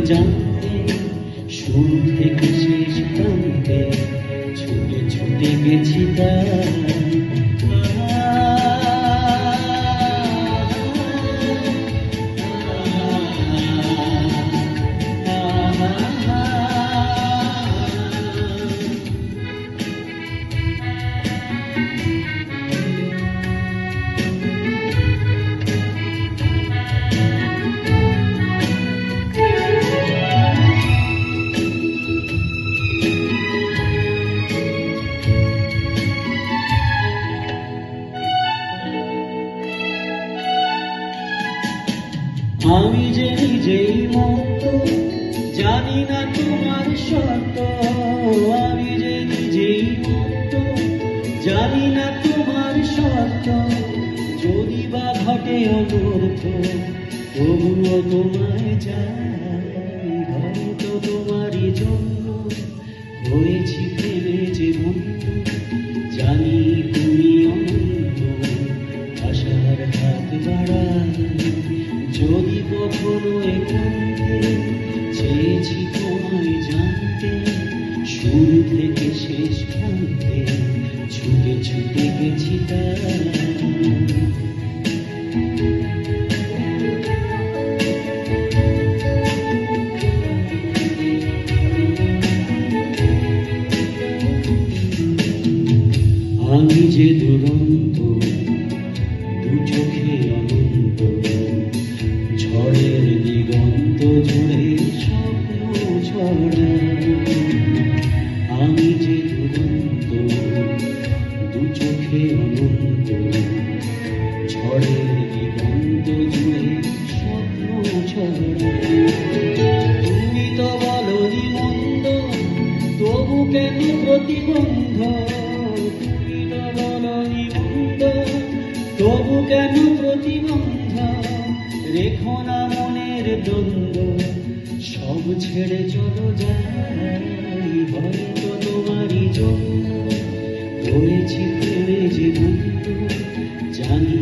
জানতে, শুরু থেকে শেষ প্রান্তে ছুটে ছুটে গেছি তাই। আমি যে নিজেই মত, জানি না তোমার সত্য। আমি যে নিজেই মত, জানি না তোমার সত্য। যদি বা ঘটে অনর্থ, তবুও তোমায় চাই। হয়তো তোমারই জন্য হয়েছি প্রেমে যে বন্ধু, জানি তুমি অনন্ত, আশার হাত বাড়াই। যদি কখনো একান্তে চেয়েছি তোমায় জানতে, শুরু থেকে শেষ প্রান্তে ছুটে ছুটে গেছি তাই। আমি যে দুরন্ত, দু চোখে অনন্ত, ঝড়ের দিগন্ত জুড়ে স্বপ্ন ছড়াই। আমি যে দুরন্ত, দু চোখে অনন্ত, ঝড়ের দিগন্ত জুড়ে স্বপ্ন ছড়াই। তুমি তো বলনি মন্দ, তবু কেন প্রতিবন্ধ? তুমি তো বলনি মন্দ, তবু কেন প্রতিবন্ধ? রেখো না মনের দ্বন্দ্ব, সব ছেড়ে চলো যাই। হয়তো তোমারই জন্য হয়েছি প্রেমে যে বন্ধু, জানি